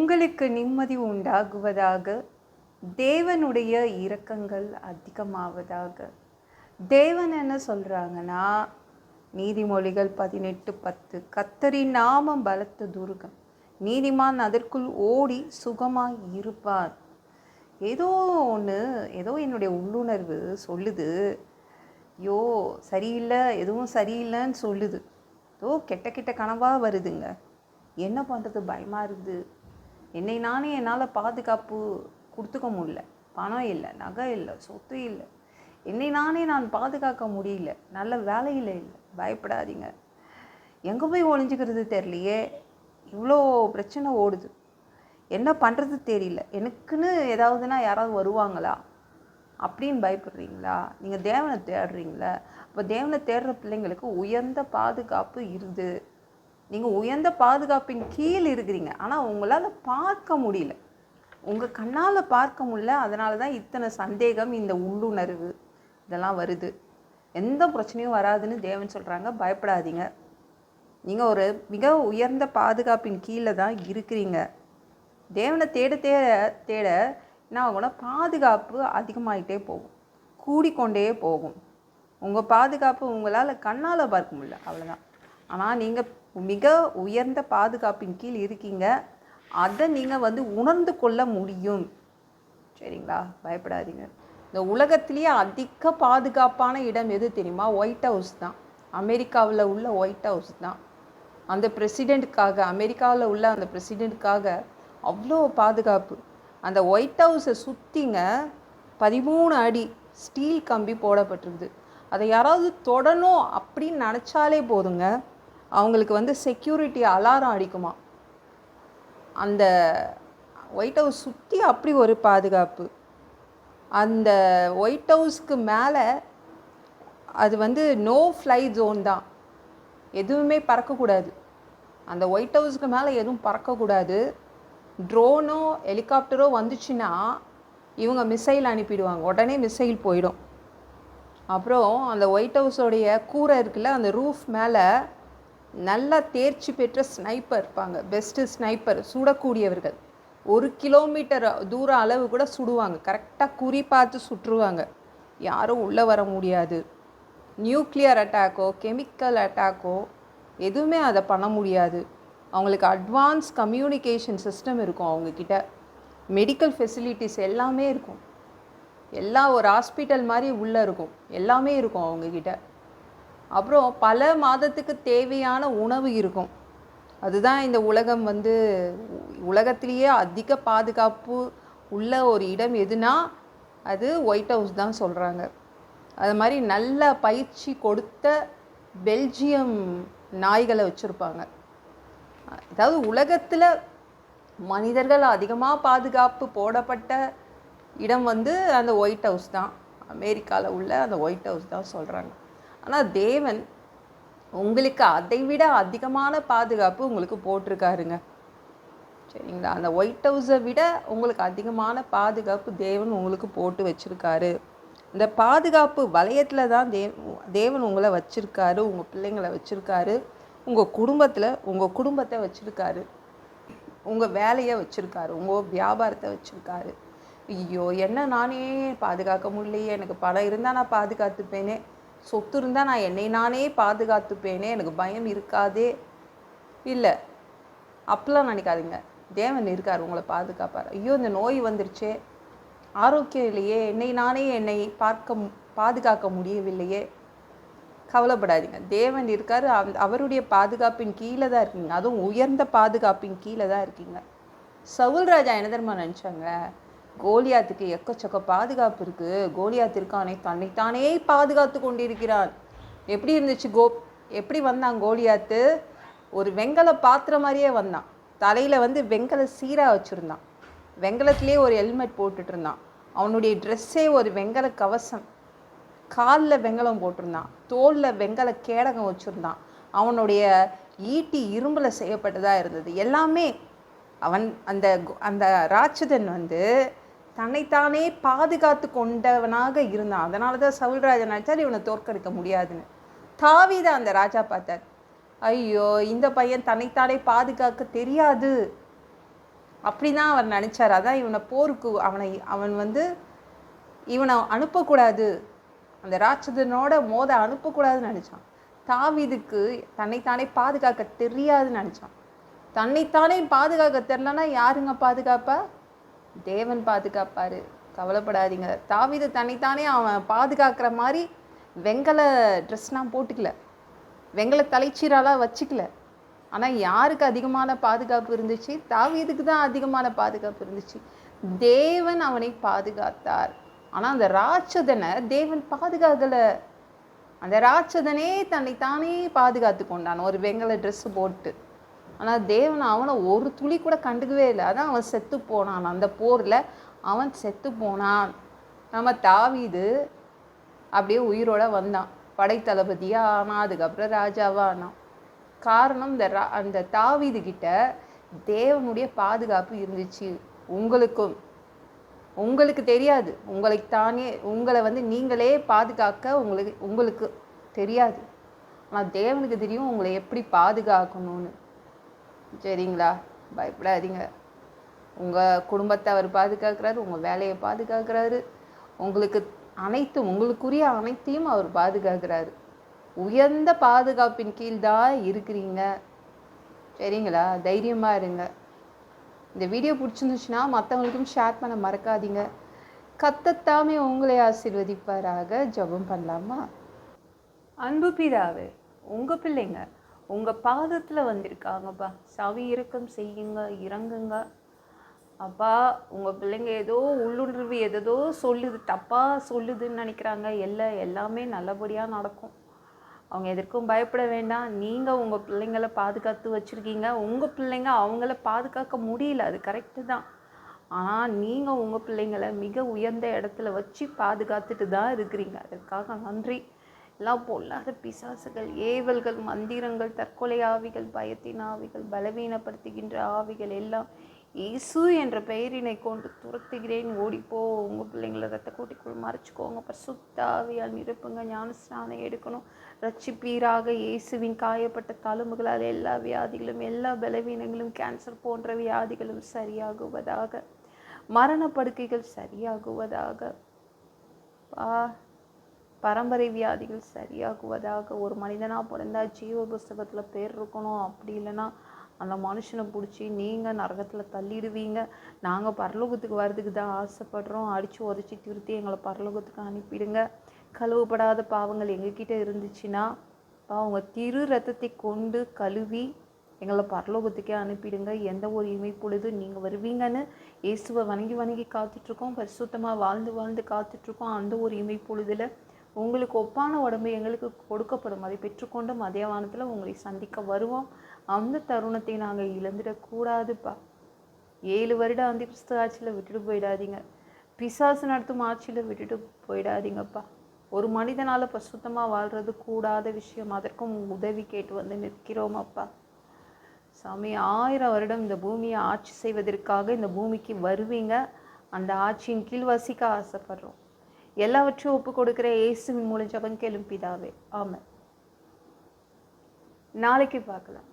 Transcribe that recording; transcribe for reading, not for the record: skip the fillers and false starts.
உங்களுக்கு நிம்மதி உண்டாகுவதாக, தேவனுடைய இரக்கங்கள் அதிகமாவதாக. தேவன் என்ன சொல்கிறாங்கன்னா, நீதிமொழிகள் 18:10, கர்த்தரின் நாமம் பலத்த துர்கம், நீதிமான் அதற்குள் ஓடி சுகமாய் இருப்பார். ஏதோ என்னுடைய உள்ளுணர்வு சொல்லுது, ஐயோ சரியில்லை, எதுவும் சரியில்லைன்னு சொல்லுது. ஏதோ கெட்ட கெட்ட கனவாக வருதுங்க. என்ன பண்ணுறது, பயமாக இருக்குது. என்னை நானே என்னால் பாதுகாப்பு கொடுத்துக்க முடியல. பணம் இல்லை, நகை இல்லை, சொத்து இல்லை. நான் பாதுகாக்க முடியல. நல்ல வேலையில் இல்லை. பயப்படாதீங்க. எங்கே போய் ஒளிஞ்சிக்கிறது தெரியலையே, இவ்வளோ பிரச்சனை ஓடுது, என்ன பண்ணுறது தெரியல, எனக்குன்னு ஏதாவதுனா யாராவது வருவாங்களா அப்படின்னு பயப்படுறீங்களா? நீங்கள் தேவனை தேடுறீங்களா? அப்போ தேவனை தேடுற பிள்ளைங்களுக்கு உயர்ந்த பாதுகாப்பு இருக்குது. நீங்கள் உயர்ந்த பாதுகாப்பின் கீழ் இருக்கிறீங்க. ஆனால் உங்களால் பார்க்க முடியல, உங்கள் கண்ணால் பார்க்க முடியல. அதனால தான் இத்தனை சந்தேகம், இந்த உள்ளுணர்வு இதெல்லாம் வருது. எந்த பிரச்சனையும் வராதுன்னு தேவன் சொல்கிறாங்க. பயப்படாதீங்க. நீங்கள் ஒரு மிக உயர்ந்த பாதுகாப்பின் கீழே தான் இருக்கிறீங்க. தேவனை தேட தேட தேட என்ன ஆகும்னா, பாதுகாப்பு அதிகமாகிட்டே போகும், கூடிக்கொண்டே போகும். உங்கள் பாதுகாப்பு உங்களால் கண்ணால் பார்க்க முடியல, அவ்வளோதான். ஆனால் நீங்கள் மிக உயர்ந்த பாதுகாப்பின் கீழ் இருக்கீங்க. அதை நீங்கள் உணர்ந்து கொள்ள முடியும். சரிங்களா? பயப்படாதீங்க. இந்த உலகத்திலேயே அதிக பாதுகாப்பான இடம் எது தெரியுமா? ஒயிட் ஹவுஸ் தான். அமெரிக்காவில் உள்ள ஒயிட் ஹவுஸ் தான். அந்த பிரசிடெண்ட்டுக்காக, அமெரிக்காவில் உள்ள அந்த பிரசிடெண்ட்டுக்காக அவ்வளோ பாதுகாப்பு. அந்த ஒயிட் ஹவுஸை சுற்றிங்க 13 அடி ஸ்டீல் கம்பி போடப்பட்டிருக்குது. அதை யாராவது தொடணும் அப்படின்னு நினச்சாலே போதுங்க, அவங்களுக்கு செக்யூரிட்டி அலாரம் அடிக்குமா. அந்த ஒயிட் ஹவுஸ் சுற்றி அப்படி ஒரு பாதுகாப்பு. அந்த ஒயிட் ஹவுஸ்க்கு மேலே அது நோ ஃப்ளை ஜோன் தான். எதுவுமே பறக்கக்கூடாது. அந்த ஒயிட் ஹவுஸ்க்கு மேலே எதுவும் பறக்கக்கூடாது. ட்ரோனோ ஹெலிகாப்டரோ வந்துச்சுன்னா இவங்க மிசைல் அனுப்பிடுவாங்க, உடனே மிசைல் போயிடும். அப்புறம் அந்த ஒயிட் ஹவுஸோடைய கூரை இருக்குல்ல, அந்த ரூஃப் மேலே நல்லா தேர்ச்சி பெற்ற ஸ்னைப்பர் இருப்பாங்க. Best sniper, சுடக்கூடியவர்கள். 1 கிலோமீட்டர் தூரம் அளவு கூட சுடுவாங்க. கரெக்டாக குறி பார்த்து சுட்டுருவாங்க. யாரும் உள்ளே வர முடியாது. நியூக்ளியர் அட்டாக்கோ கெமிக்கல் அட்டாக்கோ எதுவுமே அதை பண்ண முடியாது. அவங்களுக்கு அட்வான்ஸ் கம்யூனிகேஷன் சிஸ்டம் இருக்கும். அவங்கக்கிட்ட மெடிக்கல் ஃபெசிலிட்டிஸ் எல்லாமே இருக்கும். எல்லாம் ஒரு ஹாஸ்பிட்டல் மாதிரி உள்ளே இருக்கும், எல்லாமே இருக்கும் அவங்கக்கிட்ட. அப்புறம் பல மாதத்துக்கு தேவையான உணவு இருக்கும். அதுதான் இந்த உலகம் உலகத்திலேயே அதிக பாதுகாப்பு உள்ள ஒரு இடம் எதுனா அது ஒயிட் ஹவுஸ் தான் சொல்கிறாங்க. அது மாதிரி நல்ல பயிற்சி கொடுத்த பெல்ஜியம் நாய்களை வச்சுருப்பாங்க. அதாவது உலகத்தில் மனிதர்கள் அதிகமாக பாதுகாப்பு போடப்பட்ட இடம் அந்த ஒயிட் ஹவுஸ் தான். அமெரிக்காவில் உள்ள அந்த ஒயிட் ஹவுஸ் தான் சொல்கிறாங்க. ஆனால் தேவன் உங்களுக்கு அதை விட அதிகமான பாதுகாப்பு உங்களுக்கு போட்டிருக்காருங்க. சரிங்களா? அந்த ஒயிட் ஹவுஸை விட உங்களுக்கு அதிகமான பாதுகாப்பு தேவன் உங்களுக்கு போட்டு வச்சுருக்காரு. இந்த பாதுகாப்பு வளையத்தில் தான் தேவன் உங்களை வச்சுருக்காரு, உங்கள் பிள்ளைங்களை வச்சுருக்காரு, உங்கள் குடும்பத்தை வச்சுருக்காரு, உங்கள் வேலையை வச்சுருக்காரு, உங்கள் வியாபாரத்தை வச்சுருக்காரு. ஐயோ, என்ன நானே பாதுகாக்க முடியலையே, எனக்கு பணம் இருந்தால் நான் பாதுகாத்துப்பேனே, சொத்து இருந்தால் நான் என்னை நானே பாதுகாத்துப்பேனே, எனக்கு பயம் இருக்காதே. இல்லை, அப்பெல்லாம் நினைக்காதீங்க. தேவன் இருக்கார், உங்களை பாதுகாப்பார். ஐயோ, இந்த நோய் வந்துருச்சே, ஆரோக்கியம் இல்லையே, என்னை பாதுகாக்க முடியவில்லையே, கவலைப்படாதீங்க. தேவன் இருக்கார். அவருடைய பாதுகாப்பின் கீழே தான் இருக்கீங்க. அதுவும் உயர்ந்த பாதுகாப்பின் கீழே தான் இருக்கீங்க. சவுல் ராஜா என்ன தெரியுமா நினச்சாங்க? கோலியாத்துக்கு எக்கச்சக்க பாதுகாப்பு இருக்குது, கோலியாத் இருக்கானே, தன்னைத்தானே பாதுகாத்து கொண்டிருக்கிறான். எப்படி இருந்துச்சு? எப்படி வந்தான் கோலியாத்து? ஒரு வெங்கல பாத்திரம் மாதிரியே வந்தான். தலையில் வெங்கல சீராக வச்சுருந்தான். வெங்கலத்திலே ஒரு ஹெல்மெட் போட்டுட்டு இருந்தான். அவனுடைய ட்ரெஸ்ஸே ஒரு வெங்கல கவசம். காலில் வெங்கலம் போட்டிருந்தான். தோலில் வெங்கல கேடகம் வச்சுருந்தான். அவனுடைய ஈட்டி இரும்பில் செய்யப்பட்டதாக இருந்தது. எல்லாமே அந்த ராட்சதன் தன்னைத்தானே பாதுகாத்து கொண்டவனாக இருந்தான். அதனால தான் சவுல்ராஜா நினச்சார் இவனை தோற்கடிக்க முடியாதுன்னு. தாவீதை அந்த ராஜா பார்த்தார். ஐயோ, இந்த பையன் தன்னைத்தானே பாதுகாக்க தெரியாது, அப்படி தான் அவர் நினச்சார். அதான் இவனை போருக்கு இவனை அனுப்பக்கூடாது, அந்த ராட்சதனோட மோத அனுப்பக்கூடாதுன்னு நினச்சான். தாவீதுக்கு தன்னைத்தானே பாதுகாக்க தெரியாதுன்னு நினச்சான். தன்னைத்தானே பாதுகாக்க தெரிலனா யாருங்க பாதுகாப்பா? தேவன் பாதுகாப்பார், கவலைப்படாதீங்க. தாவீது தன்னைத்தானே அவன் பாதுகாக்கிற மாதிரி வெங்கல ட்ரெஸ்லாம் போட்டுக்கல, வெங்கல தலைச்சீராலாம் வச்சுக்கல. ஆனால் யாருக்கு அதிகமான பாதுகாப்பு இருந்துச்சு? தாவீதுக்கு தான் அதிகமான பாதுகாப்பு இருந்துச்சு. தேவன் அவனை பாதுகாத்தார். ஆனால் அந்த ராட்சதனை தேவன் பாதுகாக்கலை. அந்த ராட்சதனே தன்னைத்தானே பாதுகாத்து கொண்டான் ஒரு வெங்கல ட்ரெஸ்ஸு போட்டு. ஆனால் தேவன் அவனை ஒரு துளி கூட கண்டுக்கவே இல்லை. அதான் அவன் செத்து போனான். அந்த போரில் அவன் செத்து போனான். நம்ம தாவீது அப்படியே உயிரோட வந்தான், படைத்தளபதியாக ஆனால், அதுக்கப்புறம் ராஜாவாக ஆனான். காரணம் அந்த தாவீது கிட்ட தேவனுடைய பாதுகாப்பு இருந்துச்சு. உங்களுக்கு தெரியாது, உங்களை நீங்களே பாதுகாக்க உங்களுக்கு தெரியாது. ஆனால் தேவனுக்கு தெரியும் உங்களை எப்படி பாதுகாக்கணும்னு. சரிங்களா? பயப்படாதீங்க. உங்கள் குடும்பத்தை அவர் பாதுகாக்கிறாரு, உங்கள் வேலையை பாதுகாக்கிறாரு, உங்களுக்குரிய அனைத்தையும் அவர் பாதுகாக்கிறாரு. உயர்ந்த பாதுகாப்பின் கீழ்தான் இருக்கிறீங்க. சரிங்களா? தைரியமாக இருங்க. இந்த வீடியோ பிடிச்சிருந்துச்சுன்னா மற்றவங்களுக்கும் ஷேர் பண்ண மறக்காதீங்க. கர்த்தர் உங்களை ஆசீர்வதிப்பாராக. ஜெபம் பண்ணலாமா? அன்பு பிதாவே, உங்கள் பிள்ளைங்க உங்கள் பாதத்தில் வந்திருக்காங்கப்பா. சவி இறக்கம் செய்யுங்க, இறங்குங்க அப்பா. உங்கள் பிள்ளைங்க ஏதோ உள்ளுணர்வு ஏதோ சொல்லுது, தப்பாக சொல்லுதுன்னு நினைக்கிறாங்க. எல்லாமே நல்லபடியாக நடக்கும். அவங்க எதற்கும் பயப்பட வேண்டாம். நீங்கள் உங்கள் பிள்ளைங்களை பாதுகாத்து வச்சுருக்கீங்க. உங்கள் பிள்ளைங்க அவங்கள பாதுகாக்க முடியல, அது கரெக்டு தான். ஆனால் நீங்கள் உங்கள் பிள்ளைங்களை மிக உயர்ந்த இடத்துல வச்சு பாதுகாத்துட்டு தான் இருக்கிறீங்க. அதற்காக நன்றி. எல்லாம் பொல்லாத பிசாசுகள், ஏவல்கள், மந்திரங்கள், தற்கொலை ஆவிகள், பயத்தின் ஆவிகள், பலவீனப்படுத்துகின்ற ஆவிகள் எல்லாம் இயேசு என்ற பெயரினை கொண்டு துரத்துகிறேன். ஓடிப்போ. உங்கள் பிள்ளைங்களை ரத்த கூட்டிக்குள் மறைச்சிக்கோங்க. பரிசுத்த ஆவியால் நிரப்புங்க. ஞானஸ்நானம் எடுக்கணும். ரட்சிப்பீராக. இயேசுவின் காயப்பட்ட தழும்புகளால் எல்லா வியாதிகளும், எல்லா பலவீனங்களும், கேன்சர் போன்ற வியாதிகளும் சரியாகுவதாக. மரணப்படுக்கைகள் சரியாகுவதாக. பரம்பரை வியாதிகள் சரியாகுவதாக. ஒரு மனிதனாக பிறந்தா ஜீவ புஸ்தகத்தில் பேர் இருக்கணும். அப்படி இல்லைன்னா அந்த மனுஷனை பிடிச்சி நீங்கள் நரகத்தில் தள்ளிடுவீங்க. நாங்கள் பரலோகத்துக்கு வர்றதுக்கு தான் ஆசைப்படுறோம். அடித்து உதச்சி திருத்தி எங்களை பரலோகத்துக்கு அனுப்பிடுங்க. கழுவப்படாத பாவங்கள் எங்ககிட்ட இருந்துச்சுன்னா அவங்க திரு ரத்தத்தை கொண்டு கழுவி எங்களை பரலோகத்துக்கே அனுப்பிடுங்க. எந்த ஒரு இமைப்பொழுது நீங்கள் வருவீங்கன்னு இயேசுவை வணங்கி காத்துட்ருக்கோம். பரிசுத்தமாக வாழ்ந்து காத்துட்ருக்கோம். அந்த ஒரு இமைப்பொழுதில் உங்களுக்கு ஒப்பான உடம்பு எங்களுக்கு கொடுக்கப்படும். அதை பெற்றுக்கொண்டு மதியவானத்தில் உங்களை சந்திக்க வருவோம். அந்த தருணத்தை நாங்கள் இழந்துடக்கூடாதுப்பா. 7 வருட அந்த கிறிஸ்து ஆட்சியில் விட்டுட்டு போயிடாதீங்க. பிசாசு நடத்தும் ஆட்சியில் விட்டுட்டு போயிடாதீங்கப்பா. ஒரு மனிதனால் பரிசுத்தமாக வாழ்கிறது கூடாத விஷயம். அதற்கும் உதவி கேட்டு வந்து நிற்கிறோம் அப்பா. சாமி, 1000 வருடம் இந்த பூமியை ஆட்சி செய்வதற்காக இந்த பூமிக்கு வருவீங்க. அந்த ஆட்சியின் கீழ் வசிக்க ஆசைப்படுறோம். எல்லாவற்றையும் ஒப்பு கொடுக்குற இயேசுவின் மூலம் ஜெபம் கேளும் பிதாவே. ஆமென். நாளைக்கு பார்க்கலாம்.